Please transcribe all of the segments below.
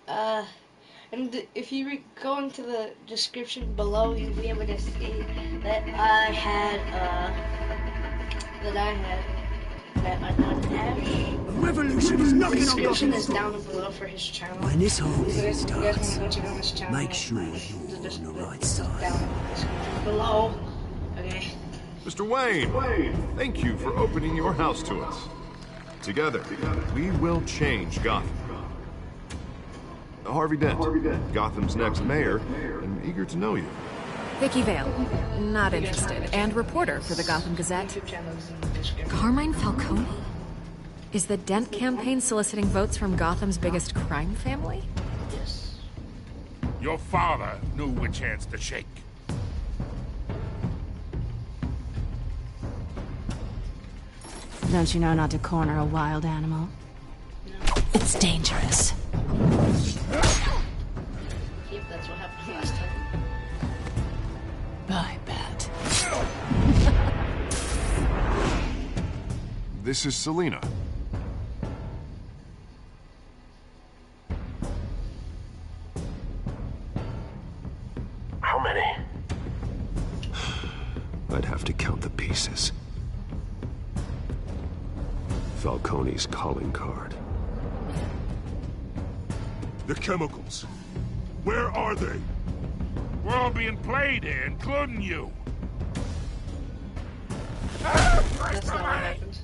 Uh, and if you go into the description below, you'll be able to see that that my son Ash. A revolution is The knocking on description is Gotham's door. down below for his channel. When this whole So thing you guys starts, want to go check out his channel. make sure The you're on the right it's side. down in the description below. Okay. Mr. Wayne, thank you for opening your house to us. Together, we will change Gotham. Harvey Dent, Gotham's next mayor, and eager to know you. Vicky Vale, not interested, and reporter for the Gotham Gazette. YouTube channel is in the description. Carmine Falcone? Is the Dent campaign soliciting votes from Gotham's biggest crime family? Yes. Your father knew which hands to shake. Don't you know not to corner a wild animal? It's dangerous. Yep, that's what happened last time. I bet. This is Selina. How many? I'd have to count the pieces. Falcone's calling card. The chemicals. Where are they? We're all being played here, including you. That's not what happened.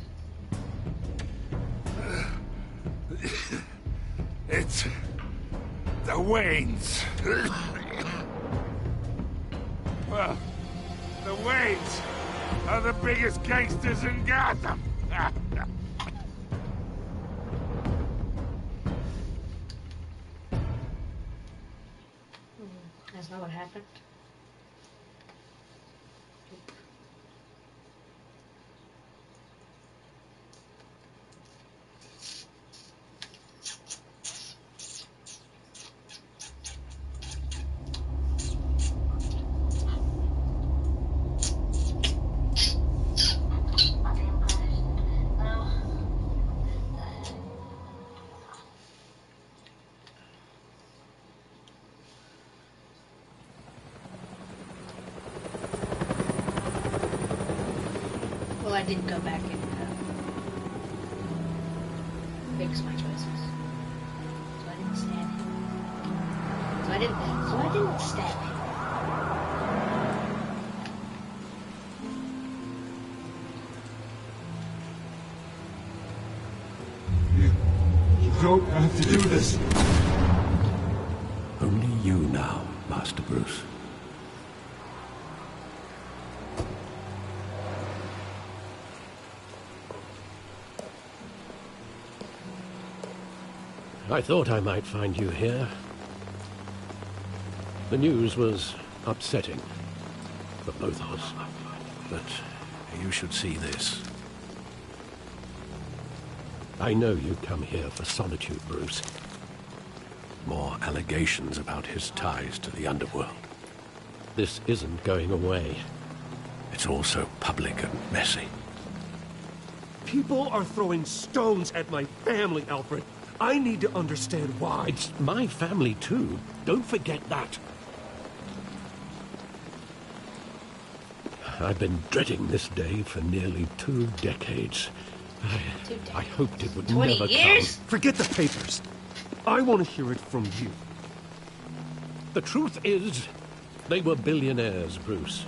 It's the Waynes. Well, the Waynes are the biggest gangsters in Gotham. That's not what happened. Well, I did go back and fix my choices. So I didn't stab him. So I didn't stab him. You don't have to do this. Only you now, Master Bruce. I thought I might find you here. The news was upsetting for both of us. But you should see this. I know you come here for solitude, Bruce. More allegations about his ties to the underworld. This isn't going away. It's all so public and messy. People are throwing stones at my family, Alfred. I need to understand why. It's my family, too. Don't forget that. I've been dreading this day for nearly 2 decades. I hoped it would 20 never years? come. Forget the papers. I want to hear it from you. The truth is, they were billionaires, Bruce.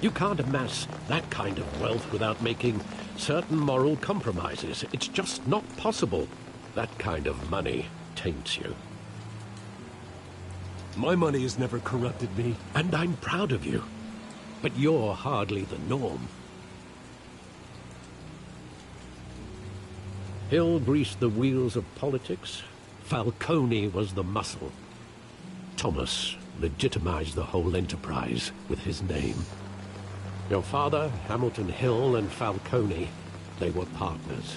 You can't amass that kind of wealth without making certain moral compromises. It's just not possible. That kind of money taints you. My money has never corrupted me. And I'm proud of you. But you're hardly the norm. Hill greased the wheels of politics. Falcone was the muscle. Thomas legitimized the whole enterprise with his name. Your father, Hamilton Hill, and Falcone, they were partners.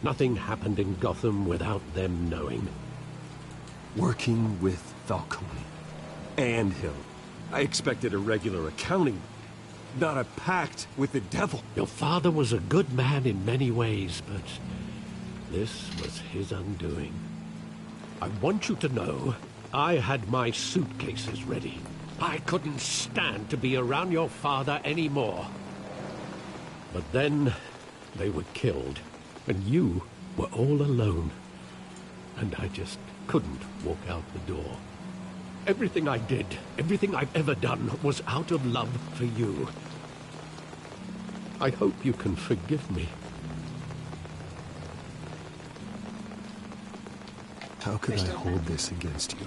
Nothing happened in Gotham without them knowing. Working with Falcone and Hill. I expected a regular accounting, not a pact with the devil. Your father was a good man in many ways, but this was his undoing. I want you to know, I had my suitcases ready. I couldn't stand to be around your father anymore. But then, they were killed, and you were all alone. And I just couldn't walk out the door. Everything I did, everything I've ever done, was out of love for you. I hope you can forgive me. How could I hold this against you?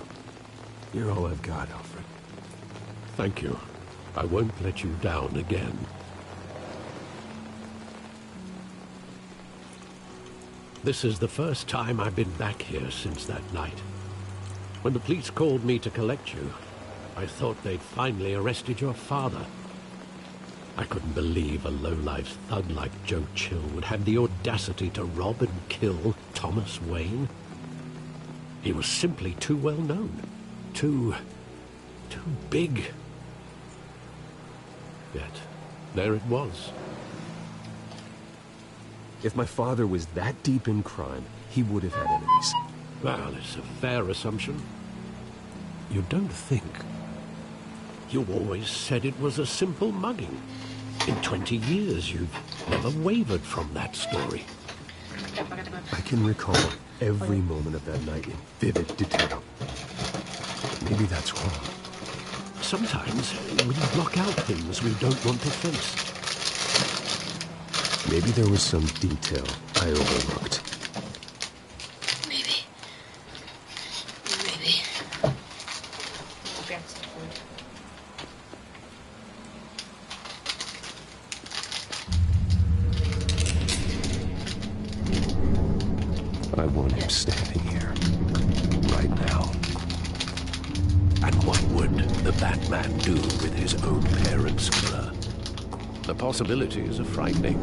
You're all I've got, Alfred. Thank you. I won't let you down again. This is the first time I've been back here since that night. When the police called me to collect you, I thought they'd finally arrested your father. I couldn't believe a low-life thug like Joe Chill would have the audacity to rob and kill Thomas Wayne. He was simply too well known. Too big. Yet, there it was. If my father was that deep in crime, he would have had enemies. Well, it's a fair assumption. You don't think. You always said it was a simple mugging. In 20 years, you've never wavered from that story. I can recall every moment of that night in vivid detail. Maybe that's wrong. Sometimes we block out things we don't want to face. Maybe there was some detail I overlooked. Maybe. Grab some food. I want him standing here, right now. And what would the Batman do with his own parents' killer? The possibilities are frightening.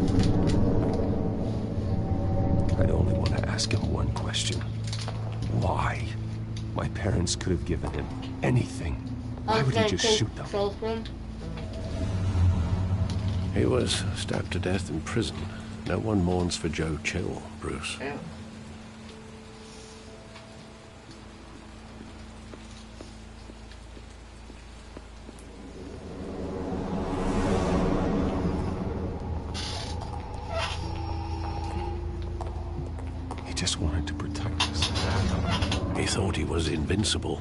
I'd only want to ask him one question. Why? My parents could have given him anything. Why would he just shoot them? He was stabbed to death in prison. No one mourns for Joe Chill, Bruce. Yeah. He just wanted to protect us. He thought he was invincible.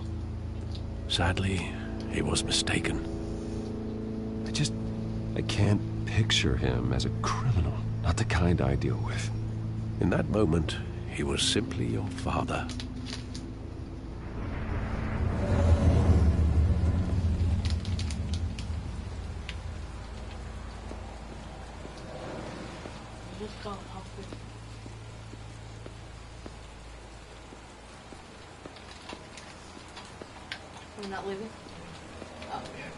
Sadly, he was mistaken. I can't picture him as a criminal. Not the kind I deal with. In that moment, he was simply your father. We're not leaving? Oh, yeah.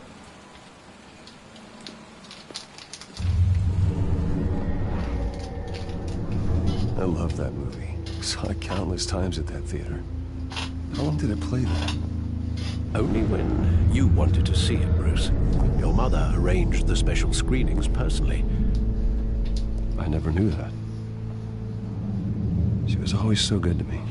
I love that movie. Saw it countless times at that theater. How long did it play there? Only when you wanted to see it, Bruce. Your mother arranged the special screenings personally. I never knew that. She was always so good to me.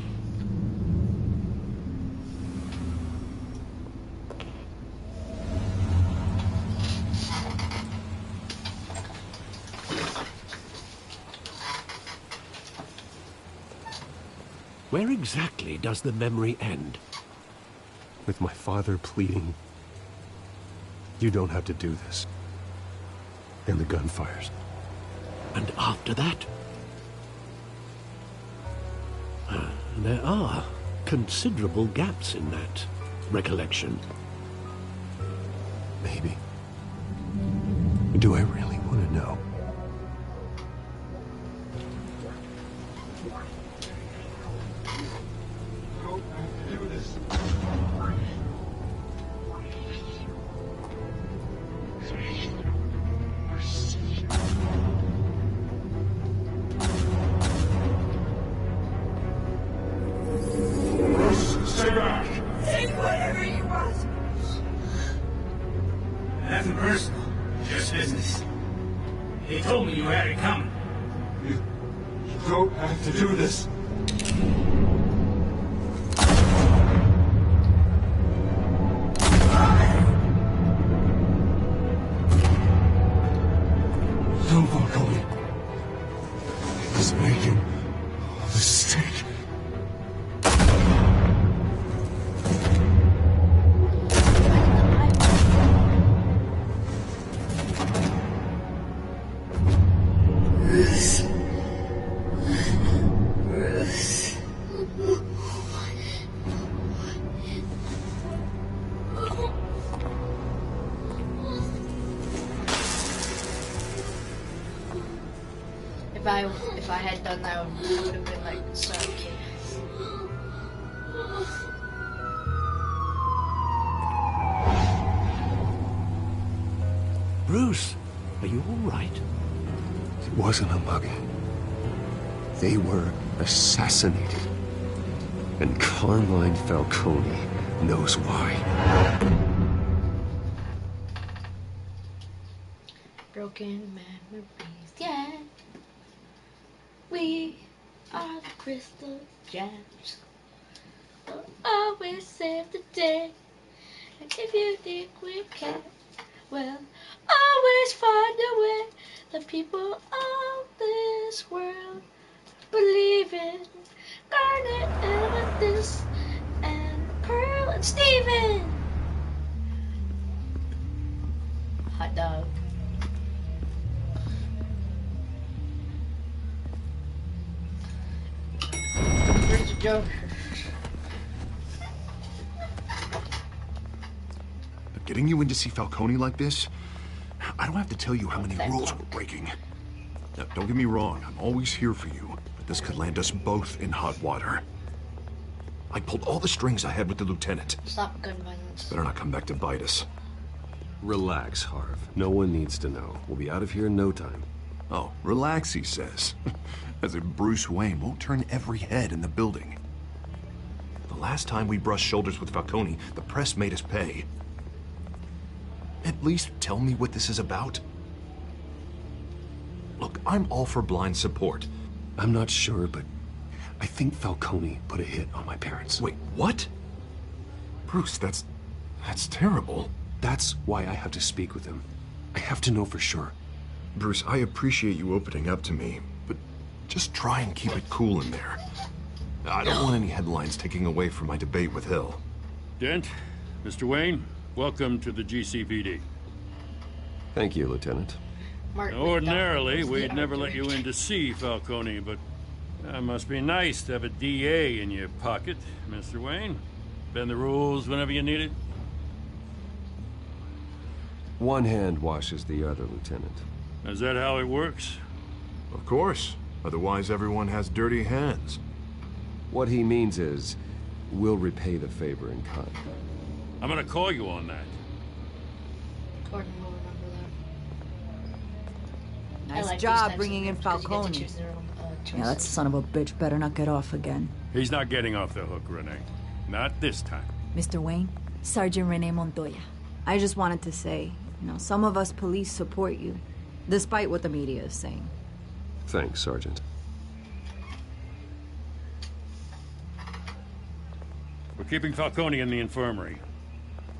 Where exactly does the memory end? With my father pleading, "You don't have to do this." And the gunfires. And after that? There are considerable gaps in that recollection. Maybe. Do I really want to know? Nothing personal, just business. He told me you had it coming. You don't have to do this. If I had done that, I would have been like, sorry, kid. Bruce, are you all right? It wasn't a mugging. They were assassinated. And Carmine Falcone knows why. Broken memories, yeah. We are the crystal gems. We'll always save the day. And if you think we can, we'll always find a way. The people of this world believe in Garnet, Amethyst, and Pearl, and Steven. Hot dog. Where's the Joker? Getting you in to see Falcone like this? I don't have to tell you how many rules we're breaking. Now, don't get me wrong, I'm always here for you, but this could land us both in hot water. I pulled all the strings I had with the lieutenant. Stop gun violence. Better not come back to bite us. Relax, Harv. No one needs to know. We'll be out of here in no time. Oh, relax, he says. As if Bruce Wayne won't turn every head in the building. The last time we brushed shoulders with Falcone, the press made us pay. At least tell me what this is about. Look, I'm all for blind support. I'm not sure, but I think Falcone put a hit on my parents. Wait, what? Bruce, that's terrible. That's why I have to speak with him. I have to know for sure. Bruce, I appreciate you opening up to me, but just try and keep it cool in there. I don't want any headlines taking away from my debate with Hill. Dent, Mr. Wayne, welcome to the GCPD. Thank you, Lieutenant. Ordinarily, we'd never let you in to see Falcone, but that must be nice to have a DA in your pocket, Mr. Wayne. Bend the rules whenever you need it. One hand washes the other, Lieutenant. Is that how it works? Of course. Otherwise, everyone has dirty hands. What he means is, we'll repay the favor in kind. I'm gonna call you on that. Gordon will remember that. Nice like job bringing in Falcone. Yeah, that son of a bitch better not get off again. He's not getting off the hook, Renee. Not this time. Mr. Wayne, Sergeant Renee Montoya. I just wanted to say, some of us police support you, despite what the media is saying. Thanks, Sergeant. We're keeping Falcone in the infirmary.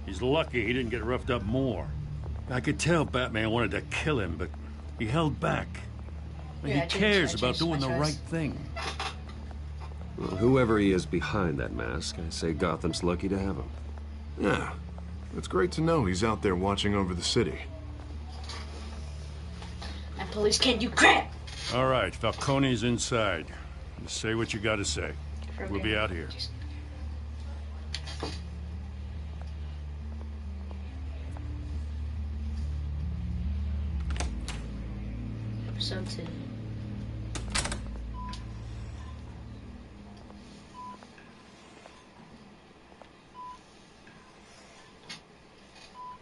He's lucky he didn't get roughed up more. I could tell Batman wanted to kill him, but he held back. He cares about doing the right thing. Well, whoever he is behind that mask, I say Gotham's lucky to have him. Yeah, it's great to know he's out there watching over the city. And police can't do crap! All right, Falcone's inside. Just say what you gotta say. We'll be out here. Episode 2.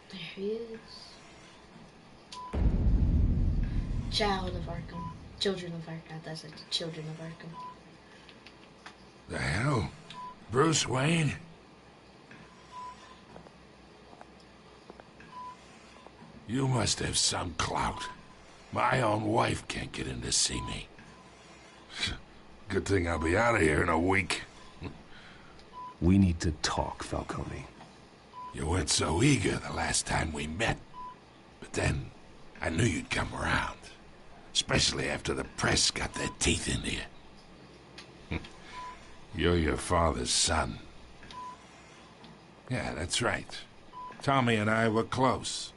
There he is. Child of Arkham. Children of Arkham. That's like the Children of Arkham. The hell? Bruce Wayne? You must have some clout. My own wife can't get in to see me. Good thing I'll be out of here in a week. We need to talk, Falcone. You weren't so eager the last time we met. But then, I knew you'd come around. Especially after the press got their teeth into you. You're your father's son. Yeah, that's right. Tommy and I were close.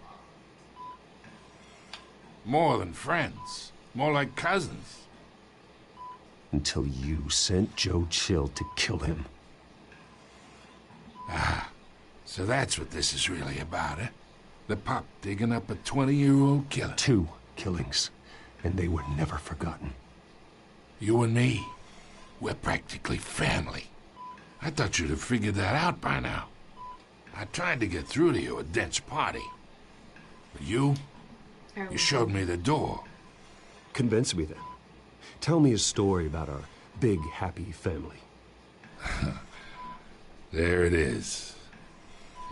More than friends. More like cousins. Until you sent Joe Chill to kill him. Ah, so that's what this is really about, eh? The pup digging up a 20-year-old killer. 2 killings, and they were never forgotten. You and me, we're practically family. I thought you'd have figured that out by now. I tried to get through to you at Dent's party. But you showed me the door. Convince me then. Tell me a story about our big, happy family. There it is.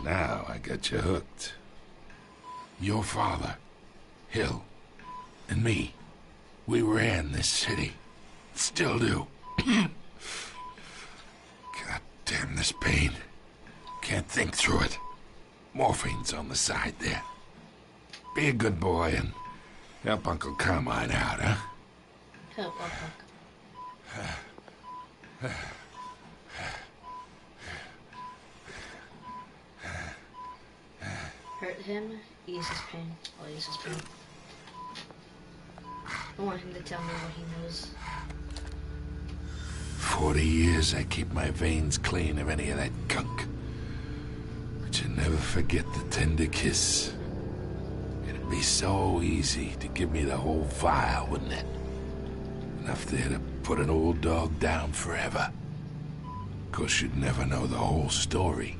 Now I got you hooked. Your father, Hill, and me, we ran this city. Still do. God damn this pain. Can't think through it. Morphine's on the side there. Be a good boy and help Uncle Carmine out, huh? Help Uncle. Hurt him, ease his pain. I'll ease his pain. I want him to tell me what he knows. 40 years I keep my veins clean of any of that gunk. But you never forget the tender kiss. It'd be so easy to give me the whole vial, wouldn't it? Enough there to put an old dog down forever. Of course, you'd never know the whole story.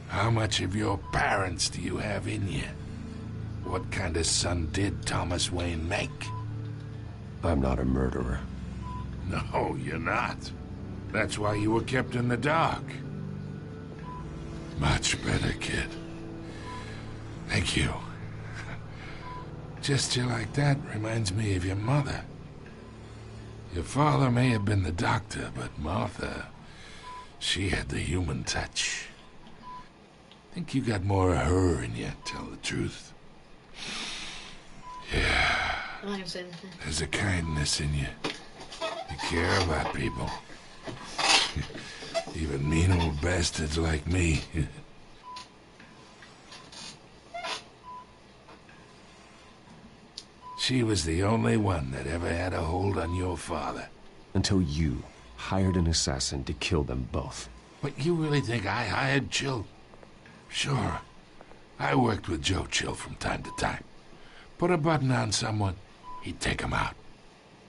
How much of your parents do you have in you? What kind of son did Thomas Wayne make? I'm not a murderer. No, you're not. That's why you were kept in the dark. Much better, kid. Thank you. Gesture like that reminds me of your mother. Your father may have been the doctor, but Martha, she had the human touch. Think you got more of her in you, tell the truth. Yeah. I'm not gonna say anything. There's a kindness in you. You care about people. Even mean old bastards like me. She was the only one that ever had a hold on your father. Until you hired an assassin to kill them both. What, you really think I hired Chill? Sure. I worked with Joe Chill from time to time. Put a button on someone, he'd take him out.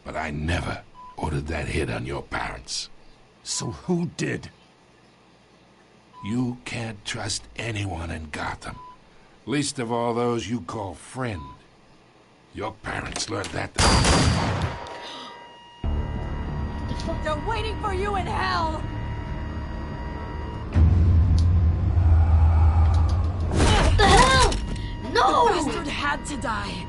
But I never ordered that hit on your parents. So who did? You can't trust anyone in Gotham. Least of all those you call friend. Your parents learned that. They're waiting for you in hell! What the hell? No! The bastard had to die.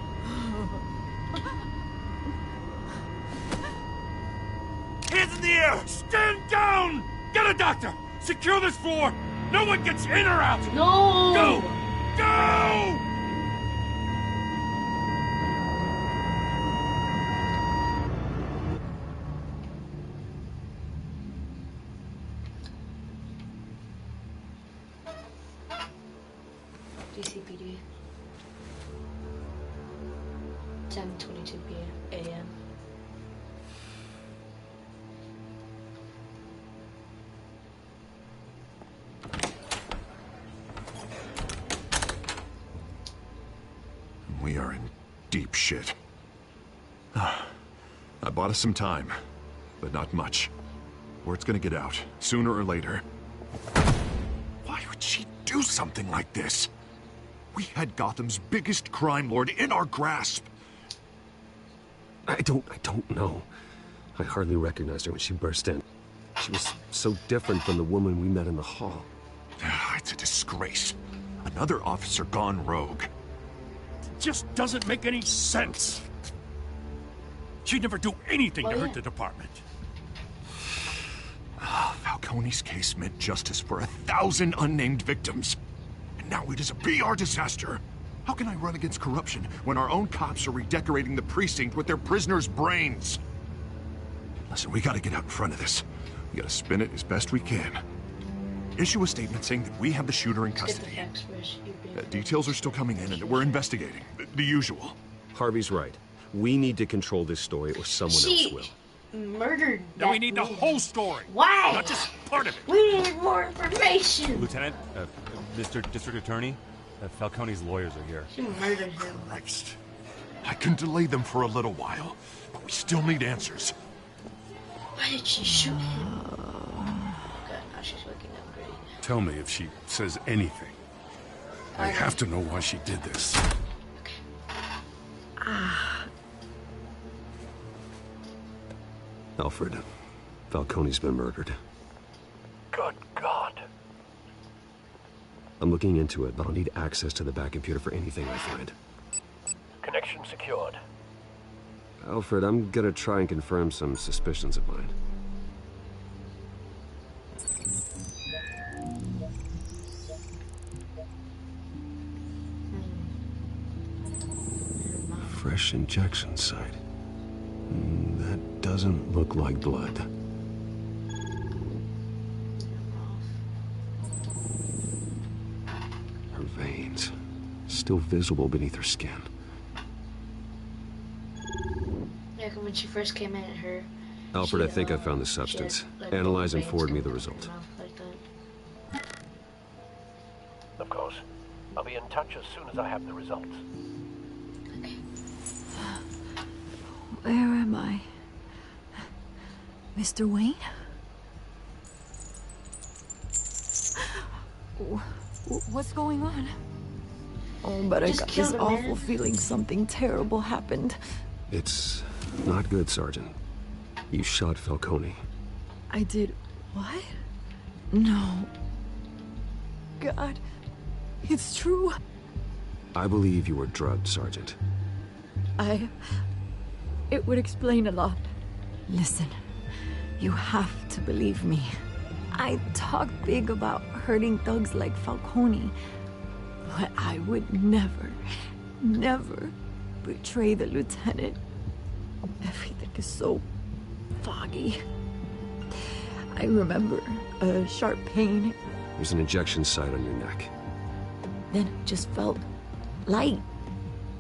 Hands in the air! Stand down! Get a doctor! Secure this floor! No one gets in or out! No! Go! Go! DCPD. 10:22 a.m. We are in deep shit. I bought us some time, but not much. Word's gonna get out, sooner or later. Why would she do something like this? We had Gotham's biggest crime lord in our grasp. I don't know. I hardly recognized her when she burst in. She was so different from the woman we met in the hall. It's a disgrace. Another officer gone rogue. It just doesn't make any sense. She'd never do anything to hurt the department. Falcone's case meant justice for 1,000 unnamed victims. And now it is a PR disaster. How can I run against corruption when our own cops are redecorating the precinct with their prisoners' brains? Listen, we gotta get out in front of this. We gotta spin it as best we can. Issue a statement saying that we have the shooter in custody. Details are still coming in and we're investigating. The usual. Harvey's right. We need to control this story or someone else will. Murdered. Now we need the whole story. Why? Not just part of it. We need more information. Lieutenant, Mr. District Attorney, Falcone's lawyers are here. She murdered him. Christ. I can delay them for a little while. We still need answers. Why did she shoot him? God, now she's looking upgrade. Tell me if she says anything. I have to know why she did this. Alfred, Falcone's been murdered. Good God. I'm looking into it, but I'll need access to the back computer for anything I find. Connection secured. Alfred, I'm gonna try and confirm some suspicions of mine. Fresh injection site. That doesn't look like blood. Her veins, still visible beneath her skin. Yeah, when she first came in, Alfred, I think I found the substance. Analyze and forward me the result. Of course. I'll be in touch as soon as I have the results. Where am I? Mr. Wayne? What's going on? Oh, but I got this awful feeling something terrible happened. It's not good, Sergeant. You shot Falcone. I did what? No. God, it's true. I believe you were drugged, Sergeant. It would explain a lot. Listen, you have to believe me. I talk big about hurting thugs like Falcone, but I would never betray the lieutenant. Everything is so foggy. I remember a sharp pain. There's an injection site on your neck. Then it just felt light,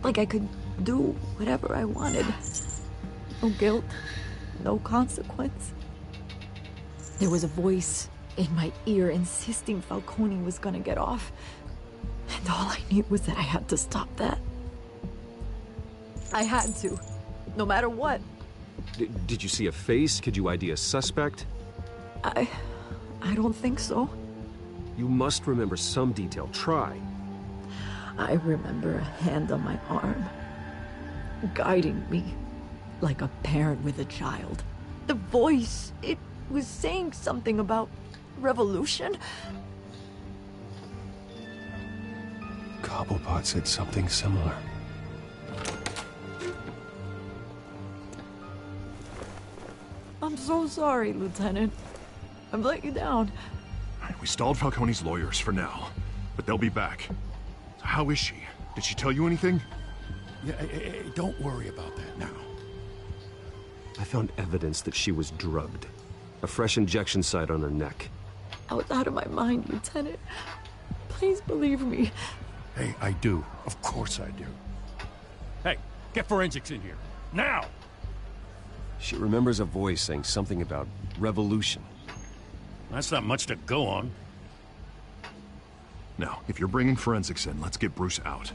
like I could do whatever I wanted. No guilt, no consequence. There was a voice in my ear insisting Falcone was gonna get off. And all I knew was that I had to stop that. I had to, no matter what. Did you see a face? Could you ID a suspect? I don't think so. You must remember some detail. Try. I remember a hand on my arm, guiding me like a parent with a child. The voice, it was saying something about revolution. Cobblepot said something similar. I'm so sorry, Lieutenant. I've let you down. We stalled Falcone's lawyers for now, but they'll be back. How is she? Did she tell you anything? Yeah, don't worry about that now. I found evidence that she was drugged. A fresh injection site on her neck. I was out of my mind, Lieutenant. Please believe me. Hey, I do. Of course I do. Hey, get forensics in here. Now! She remembers a voice saying something about revolution. That's not much to go on. Now, if you're bringing forensics in, let's get Bruce out.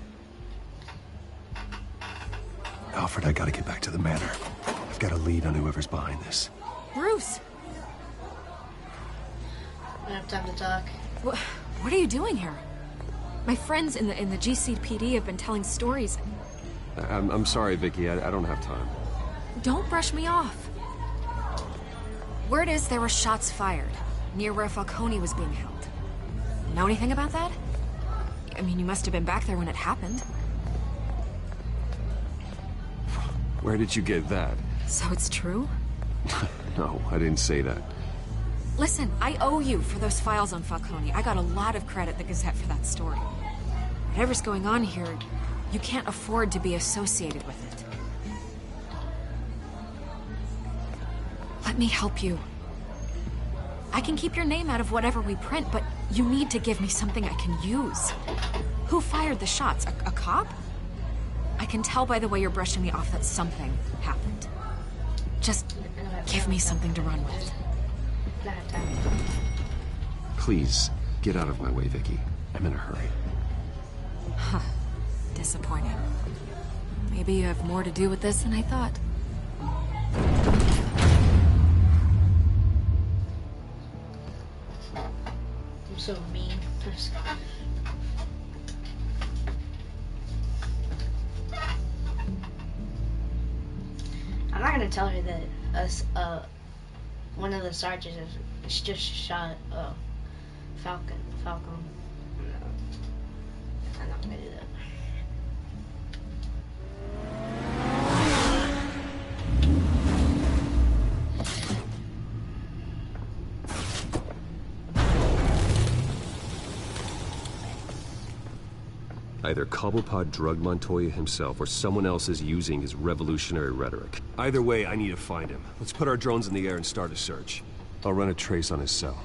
Alfred, I gotta get back to the manor. I've got a lead on whoever's behind this. Bruce! I don't have time to talk. What are you doing here? My friends in the GCPD have been telling stories. I'm sorry, Vicky. I don't have time. Don't brush me off. Word is there were shots fired near where Falcone was being held. Know anything about that? I mean, you must have been back there when it happened. Where did you get that? So it's true? No, I didn't say that. Listen, I owe you for those files on Falcone. I got a lot of credit at the Gazette for that story. Whatever's going on here, you can't afford to be associated with it. Let me help you. I can keep your name out of whatever we print, but you need to give me something I can use. Who fired the shots? A cop? I can tell by the way you're brushing me off that something happened. Just give me something to run with. Please, get out of my way, Vicky. I'm in a hurry. Huh. Disappointing. Maybe you have more to do with this than I thought. I'm so mean. I'm not gonna tell her that one of the sergeants just shot Falcon. No. I'm not gonna do that. Either Cobblepot drugged Montoya himself, or someone else is using his revolutionary rhetoric. Either way, I need to find him. Let's put our drones in the air and start a search. I'll run a trace on his cell.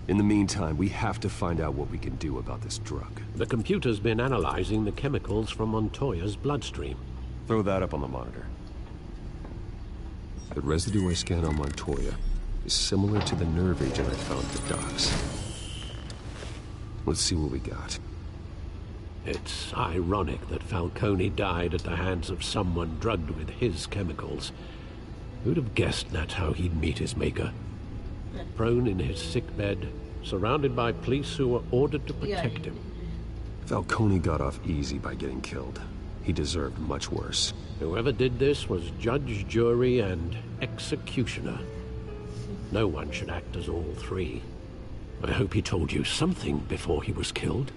In the meantime, we have to find out what we can do about this drug. The computer's been analyzing the chemicals from Montoya's bloodstream. Throw that up on the monitor. The residue I scanned on Montoya is similar to the nerve agent I found at the docks. Let's see what we got. It's ironic that Falcone died at the hands of someone drugged with his chemicals. Who'd have guessed that's how he'd meet his maker? Prone in his sickbed, surrounded by police who were ordered to protect him. Falcone got off easy by getting killed. He deserved much worse. Whoever did this was judge, jury, and executioner. No one should act as all three. I hope he told you something before he was killed.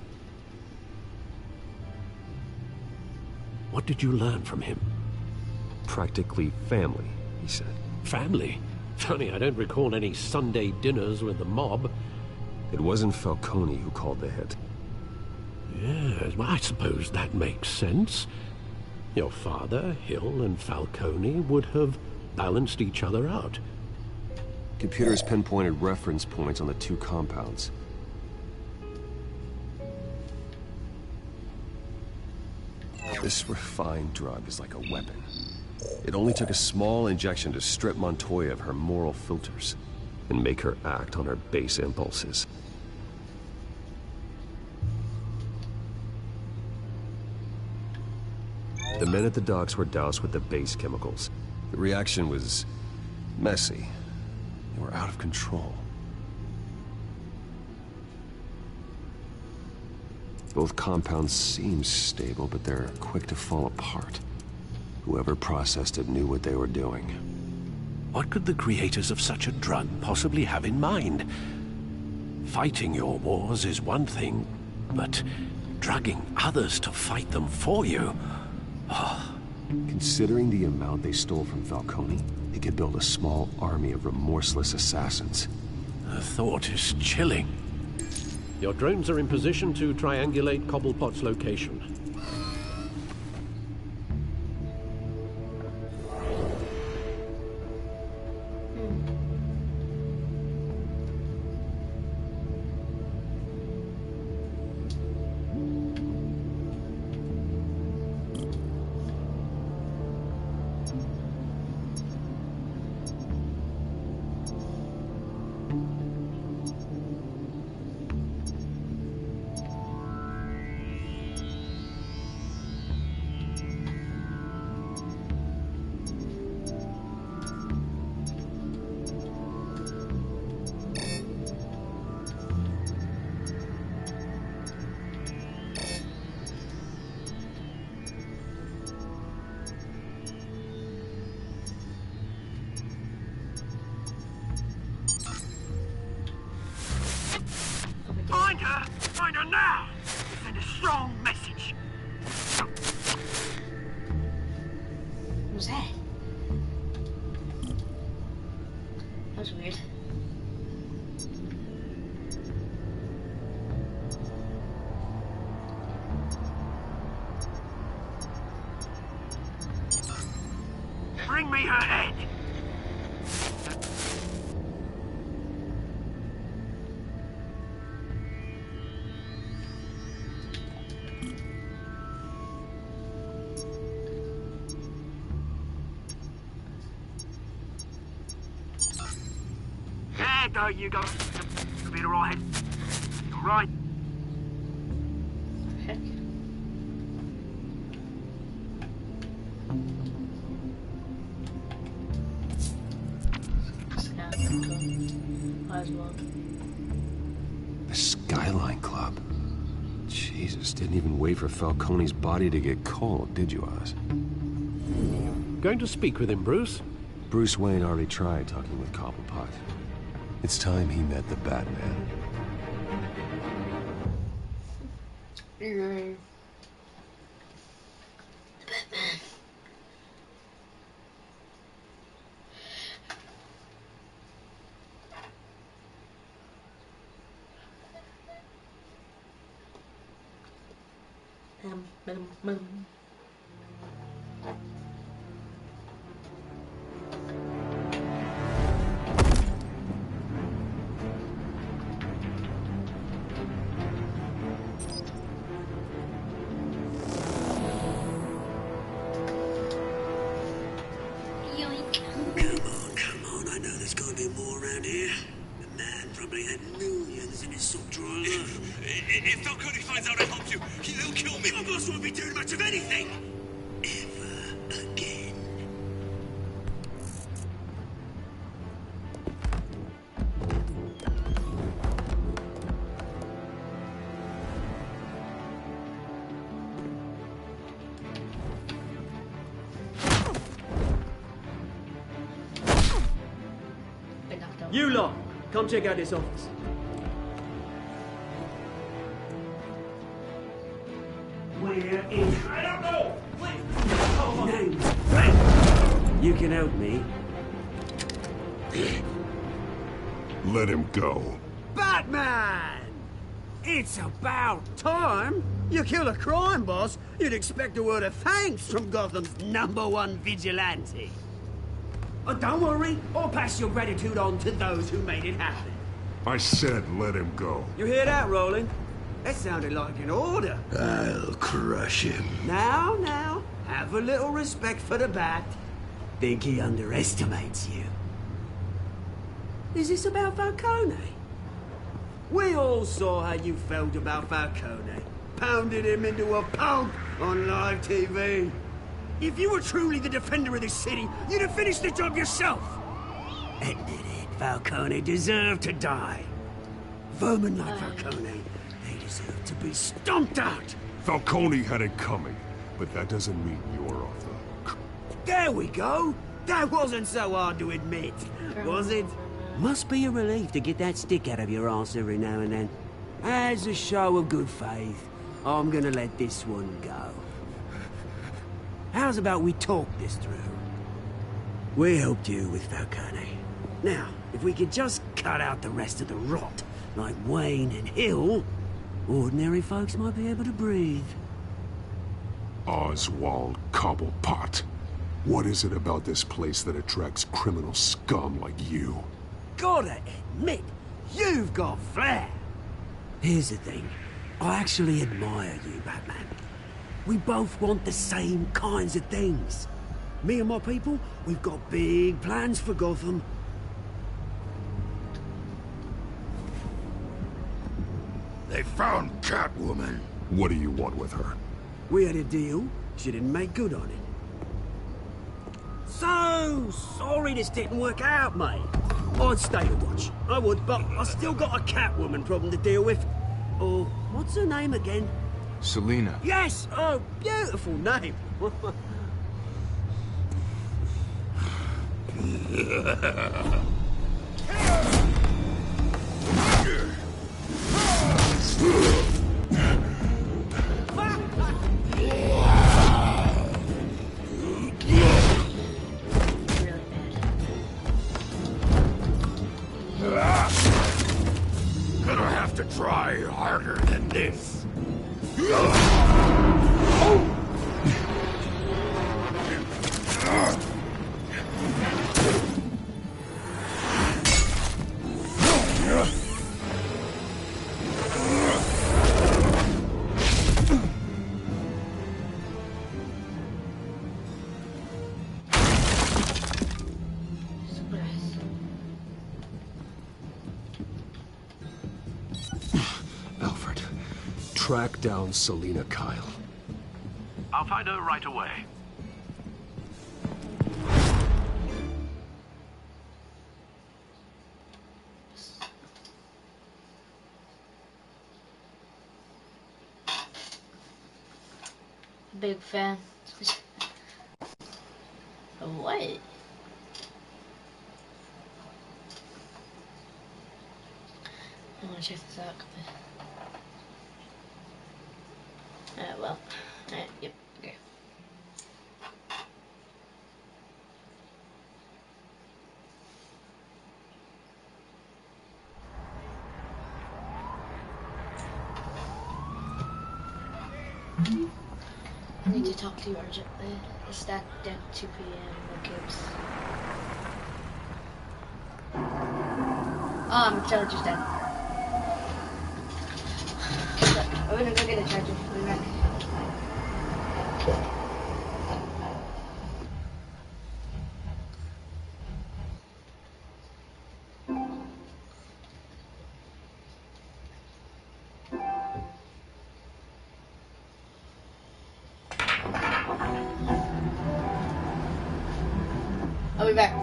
What did you learn from him? Practically family, he said. Family? Funny, I don't recall any Sunday dinners with the mob. It wasn't Falcone who called the hit. Yes, well, I suppose that makes sense. Your father, Hill, and Falcone would have balanced each other out. Computers pinpointed reference points on the two compounds. This refined drug is like a weapon. It only took a small injection to strip Montoya of her moral filters and make her act on her base impulses. The men at the docks were doused with the base chemicals. The reaction was messy. They were out of control. Both compounds seem stable, but they're quick to fall apart. Whoever processed it knew what they were doing. What could the creators of such a drug possibly have in mind? Fighting your wars is one thing, but drugging others to fight them for you? Oh. Considering the amount they stole from Falcone, they could build a small army of remorseless assassins. The thought is chilling. Your drones are in position to triangulate Cobblepot's location. Find her! Find her now! Send a strong message. What was that? That was weird. Bring me her head! There you go. You'll be alright. Alright. Heck. Skyline Club. Jesus, didn't even wait for Falcone's body to get cold, did you, Oz? Going to speak with him, Bruce? Bruce Wayne already tried talking with Cobblepot. It's time he met the Batman. Batman. Come on, I know there's gotta be more around here. The man probably had millions in his sock drawer alone. If Falcone finds out I helped you, he'll kill me. Your boss won't be doing much of anything. Ever again. You lot, come check out this office. Where is... I don't know! Wait! You can help me. Let him go. Batman! It's about time. You kill a crime boss, you'd expect a word of thanks from Gotham's #1 vigilante. But don't worry, I'll pass your gratitude on to those who made it happen. I said let him go. You hear that, Roland? That sounded like an order. I'll crush him. Now, have a little respect for the Bat. Think he underestimates you. Is this about Falcone? We all saw how you felt about Falcone. Pounded him into a pulp on live TV. If you were truly the defender of this city, you'd have finished the job yourself. Admit it, Falcone deserved to die. Vermin like Falcone, they deserve to be stomped out. Falcone had it coming, but that doesn't mean you're off the... There we go. That wasn't so hard to admit, was it? Must be a relief to get that stick out of your arse every now and then. As a show of good faith, I'm gonna let this one go. How's about we talk this through? We helped you with Falcone. Now, if we could just cut out the rest of the rot, like Wayne and Hill, ordinary folks might be able to breathe. Oswald Cobblepot. What is it about this place that attracts criminal scum like you? Gotta admit, you've got flair. Here's the thing. I actually admire you, Batman. We both want the same kinds of things. Me and my people, we've got big plans for Gotham. They found Catwoman. What do you want with her? We had a deal. She didn't make good on it. So sorry this didn't work out, mate. I'd stay to watch. I would, but I still got a Catwoman problem to deal with. Oh, what's her name again? Selina. Yes! Oh, beautiful name. Gonna have to try harder than this. Alfred, track down Selina Kyle. I'll find her right away. Big fan. What? I want to check this out. Well. Yep. Okay. I need to talk to you urgently. The stack deck 2 p.m. No Gibbs. Charger's dead. I'm gonna go get a charger. I'll be back. I'll be back.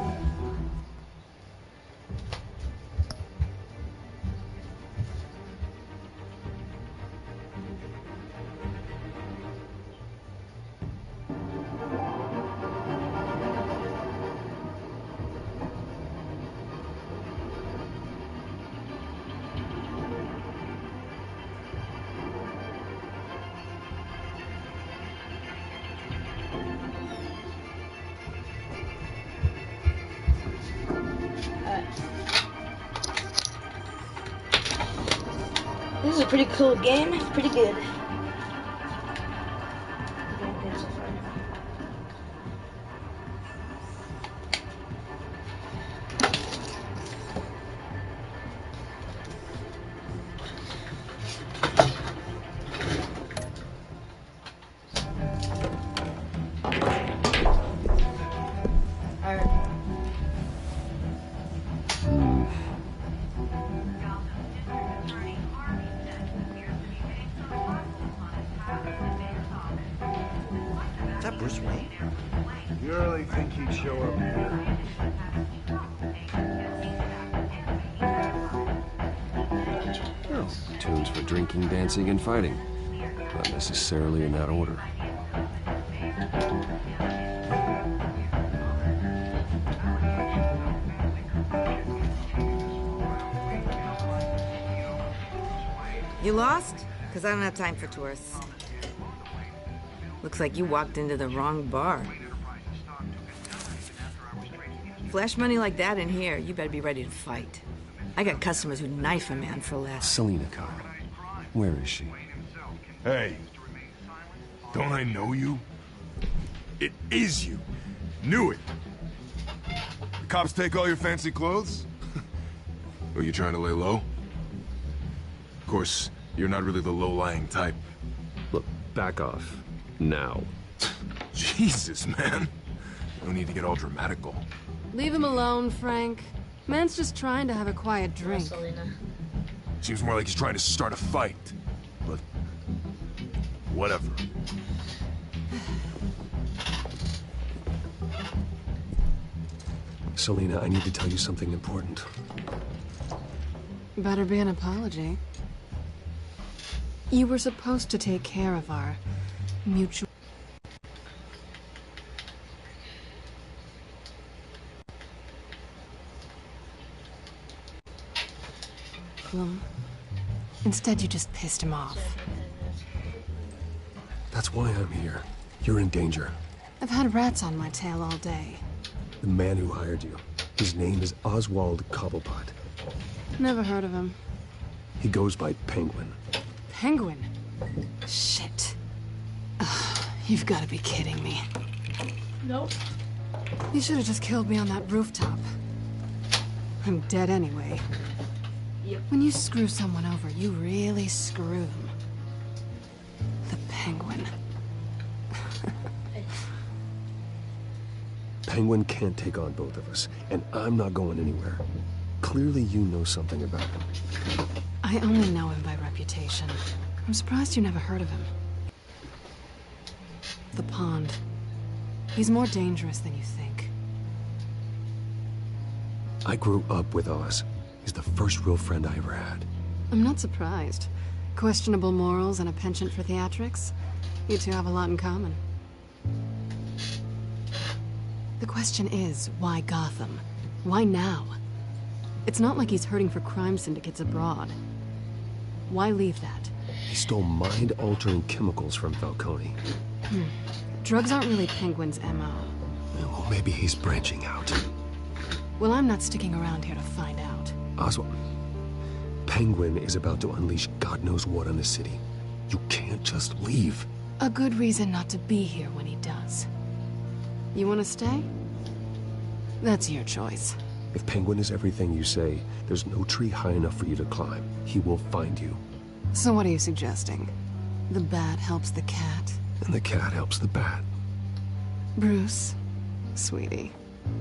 This is a pretty cool game. It's pretty good. Tunes for drinking, dancing, and fighting. Not necessarily in that order. You lost? Because I don't have time for tourists. Looks like you walked into the wrong bar. Flash money like that in here, you better be ready to fight. I got customers who knife a man for less. Selina Kyle. Where is she? Hey. Don't I know you? It is you. Knew it. The cops take all your fancy clothes? Are you trying to lay low? Of course, you're not really the low-lying type. Look, back off. Now. Jesus, man. No need to get all dramatical. Leave him alone, Frank. Man's just trying to have a quiet drink. Seems more like he's trying to start a fight. But... whatever. Selina, I need to tell you something important. Better be an apology. You were supposed to take care of our mutual... Instead, you just pissed him off. That's why I'm here. You're in danger. I've had rats on my tail all day. The man who hired you, his name is Oswald Cobblepot. Never heard of him. He goes by Penguin. Penguin? Shit. Ugh, you've got to be kidding me. Nope. You should have just killed me on that rooftop. I'm dead anyway. Yep. When you screw someone over, you really screw them. The Penguin. Penguin can't take on both of us, and I'm not going anywhere. Clearly you know something about him. I only know him by reputation. I'm surprised you never heard of him. The Pond. He's more dangerous than you think. I grew up with Oz. He's the first real friend I ever had. I'm not surprised. Questionable morals and a penchant for theatrics. You two have a lot in common. The question is, why Gotham? Why now? It's not like he's hurting for crime syndicates abroad. Why leave that? He stole mind-altering chemicals from Falcone. Drugs aren't really Penguin's MO. Well, maybe he's branching out. Well, I'm not sticking around here to find out. Oswald, Penguin is about to unleash God knows what on the city. You can't just leave. A good reason not to be here when he does. You want to stay? That's your choice. If Penguin is everything you say, there's no tree high enough for you to climb. He will find you. So what are you suggesting? The bat helps the cat? And the cat helps the bat. Bruce, sweetie,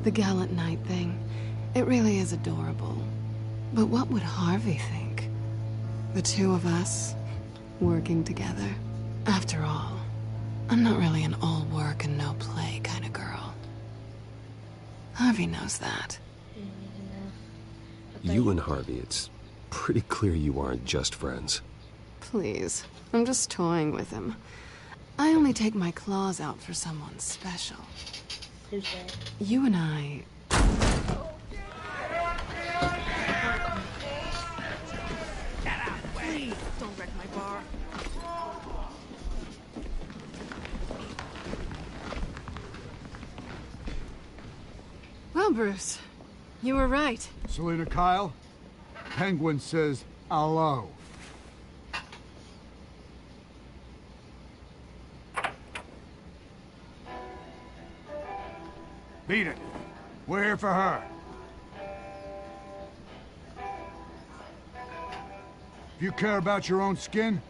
the gallant knight thing, it really is adorable. But what would Harvey think? The two of us, working together? After all, I'm not really an all work and no play kind of girl. Harvey knows that. You and Harvey, it's pretty clear you aren't just friends. Please, I'm just toying with him. I only take my claws out for someone special. Who's that? You and I... Please, don't wreck my bar. Well, Bruce, you were right. Selina Kyle, Penguin says hello. Beat it. We're here for her. If you care about your own skin,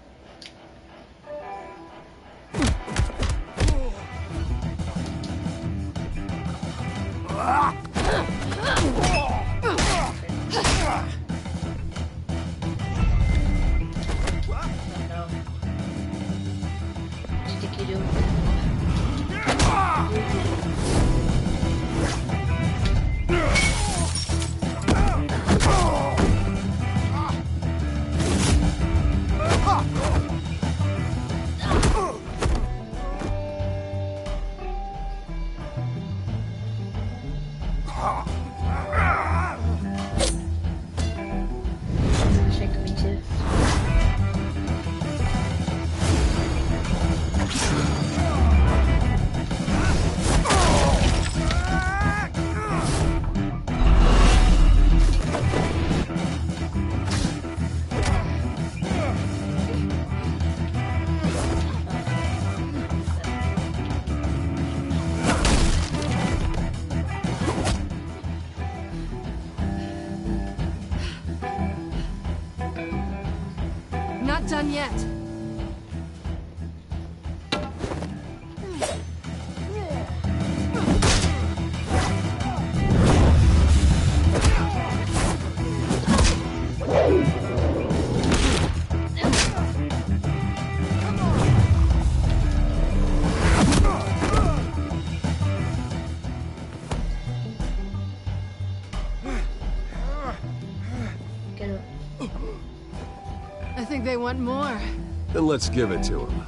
Not done yet. I think they want more. Then let's give it to him.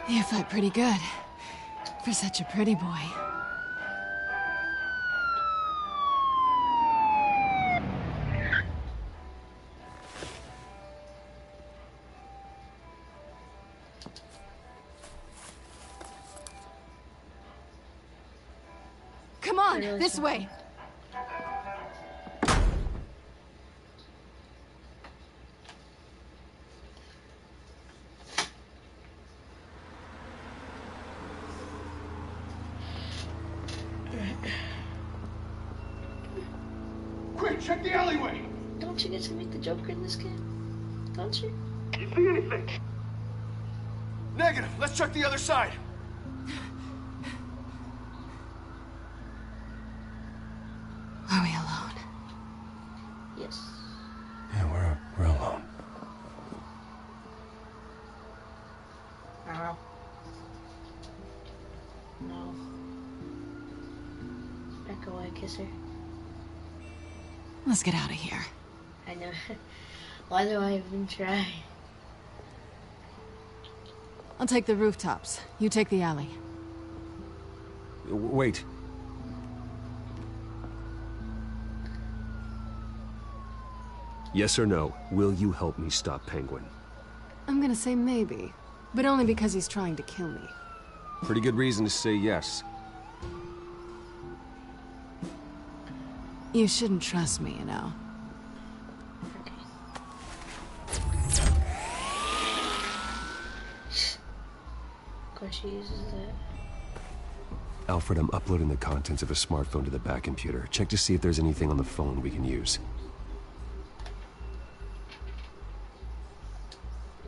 You fight pretty good. For such a pretty boy. Come on, this way. Check the alleyway! Don't you get to meet the Joker in this game? Don't you? You see anything? Negative. Let's check the other side. Are we alone? Yes. Yeah, we're alone. No. No. Back away, kisser. Let's get out of here. I know. Why do I even try? I'll take the rooftops. You take the alley. Wait. Yes or no, will you help me stop Penguin? I'm gonna say maybe, but only because he's trying to kill me. Pretty good reason to say yes. You shouldn't trust me, you know. Of course she uses it. Alfred, I'm uploading the contents of a smartphone to the back computer. Check to see if there's anything on the phone we can use.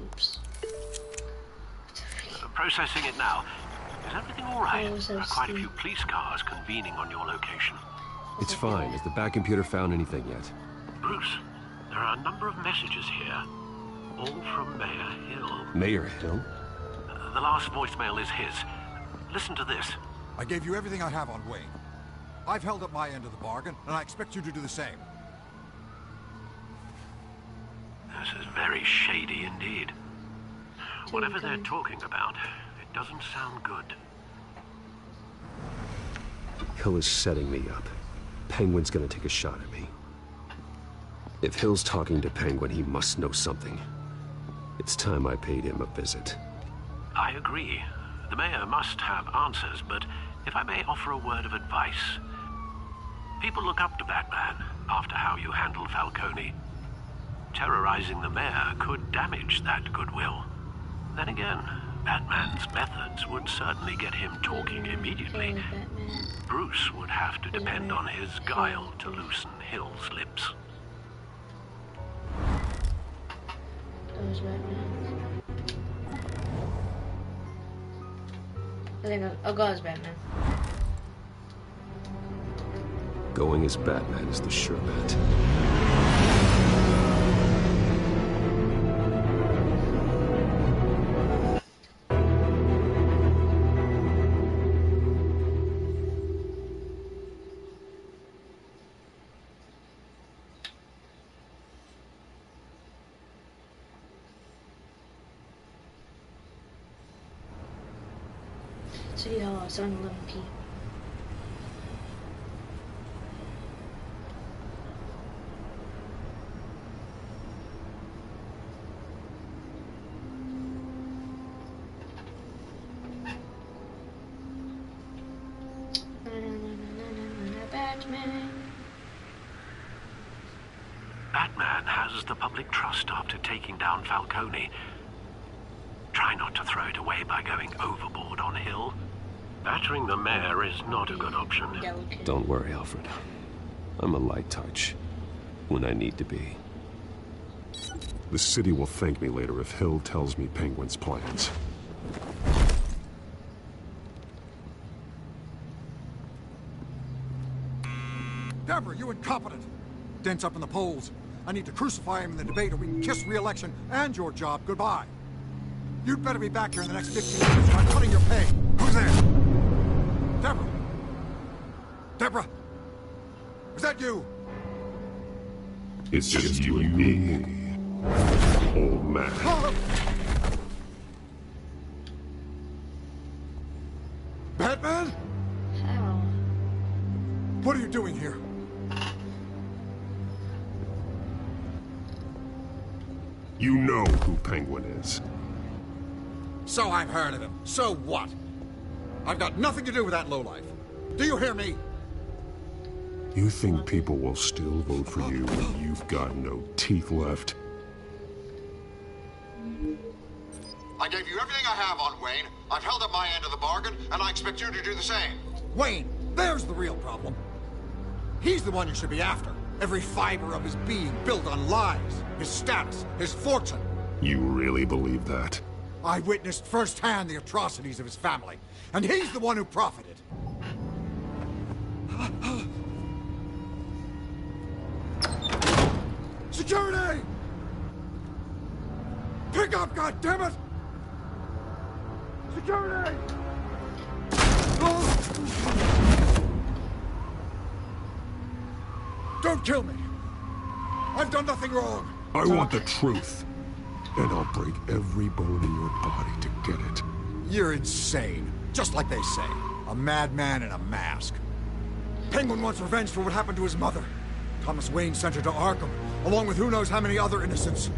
Oops. Processing it now. Is everything all right? Oh, so There are quite a Steve. few police cars convening on your location. It's fine. Has the back computer found anything yet? Bruce, there are a number of messages here, all from Mayor Hill. Mayor Hill? The last voicemail is his. Listen to this. I gave you everything I have on Wayne. I've held up my end of the bargain, and I expect you to do the same. This is very shady indeed. Whatever they're talking about, it doesn't sound good. Hill is setting me up. Penguin's gonna take a shot at me. If Hill's talking to Penguin, he must know something. It's time I paid him a visit. I agree. The mayor must have answers, but if I may offer a word of advice. People look up to Batman after how you handled Falcone. Terrorizing the mayor could damage that goodwill. Then again, Batman's methods would certainly get him talking immediately. Bruce would have to depend on his guile to loosen Hill's lips. That was Batman. I think I'll go as Batman. Going as Batman is the sure bet. City Hall, 7:11 p.m. Batman has the public trust after taking down Falcone. Try not to throw it away by going overboard on Hill. Battering the mayor is not a good option. Don't worry, Alfred. I'm a light touch when I need to be. The city will thank me later if Hill tells me Penguin's plans. Deborah, you incompetent! Dents up in the polls. I need to crucify him in the debate or we can kiss re-election and your job goodbye. You'd better be back here in the next 15 minutes or I'm cutting your pay. Who's there? Deborah? Deborah? Is that you? It's just you and me, old man. Batman? How? What are you doing here? You know who Penguin is. So I've heard of him. So what? I've got nothing to do with that lowlife. Do you hear me? You think people will still vote for you when you've got no teeth left? I gave you everything I have on Wayne. I've held up my end of the bargain, and I expect you to do the same. Wayne, there's the real problem. He's the one you should be after. Every fiber of his being built on lies, his status, his fortune. You really believe that? I witnessed firsthand the atrocities of his family, and he's the one who profited. Security! Pick up, goddammit! Security! Don't kill me! I've done nothing wrong! I want the truth. And I'll break every bone in your body to get it. You're insane. Just like they say. A madman in a mask. Penguin wants revenge for what happened to his mother. Thomas Wayne sent her to Arkham, along with who knows how many other innocents.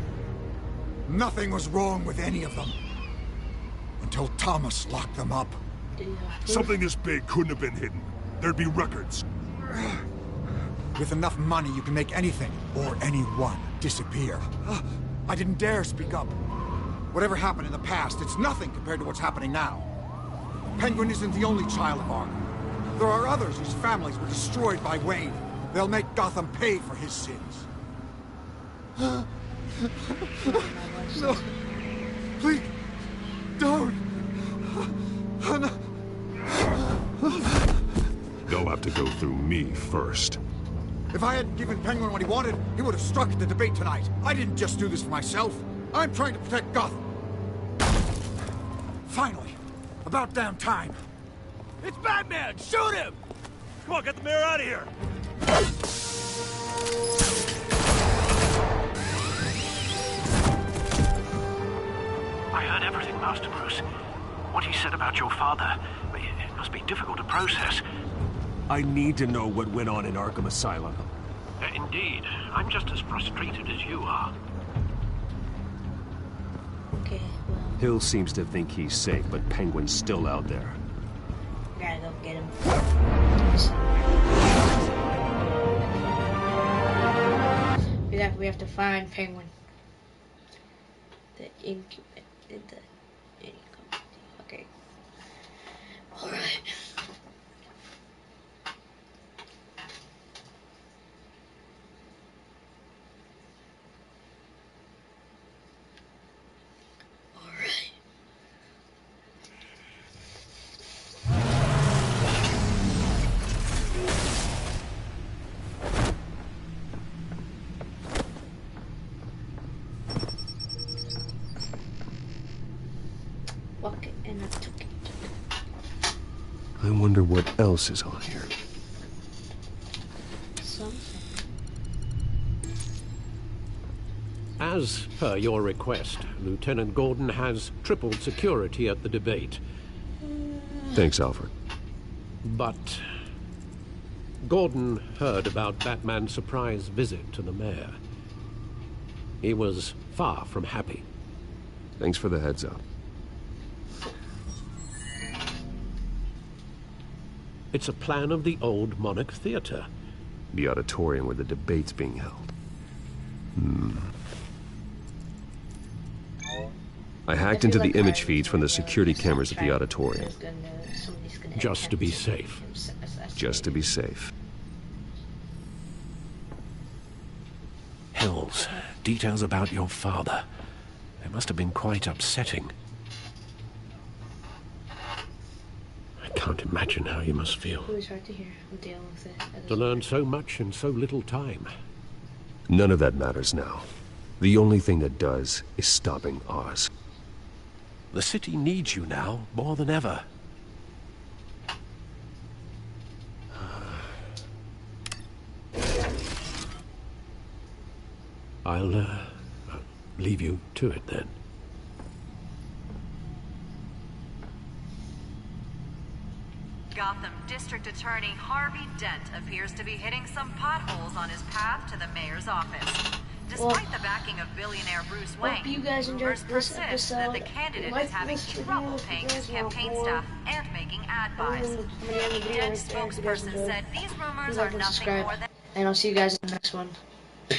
Nothing was wrong with any of them. Until Thomas locked them up. Something this big couldn't have been hidden. There'd be records. With enough money, you can make anything, or anyone, disappear. I didn't dare speak up. Whatever happened in the past, it's nothing compared to what's happening now. Penguin isn't the only child of Arkham. There are others whose families were destroyed by Wayne. They'll make Gotham pay for his sins. No. Please. Don't. They'll have to go through me first. If I hadn't given Penguin what he wanted, he would have struck at the debate tonight. I didn't just do this for myself. I'm trying to protect Gotham. Finally. About damn time. It's Batman! Shoot him! Come on, get the mayor out of here! I heard everything, Master Bruce. What he said about your father, it must be difficult to process. I need to know what went on in Arkham Asylum. Indeed. I'm just as frustrated as you are. Okay, well... Hill seems to think he's safe, but Penguin's still out there. Gotta go get him. We have to find Penguin. The incubator. Okay. Alright. I wonder what else is on here. As per your request, Lieutenant Gordon has tripled security at the debate. Thanks, Alfred. But Gordon heard about Batman's surprise visit to the mayor. He was far from happy. Thanks for the heads up. It's a plan of the old Monarch Theater. The auditorium where the debate's being held. I hacked into the image feeds from the security cameras at the auditorium. Just to be safe. Just to be safe. Hills, details about your father. They must have been quite upsetting. I can't imagine how you must feel. It was hard to hear. I'm dealing with it. To learn so much in so little time. None of that matters now. The only thing that does is stopping Oz. The city needs you now, more than ever. I'll leave you to it then. Gotham District Attorney Harvey Dent appears to be hitting some potholes on his path to the mayor's office. Despite the backing of billionaire Bruce Wayne, you guys enjoyed rumors this persist that the candidate is having trouble paying his campaign staff and making ad buys. A Dent spokesperson said these rumors are nothing more than... And I'll see you guys in the next one.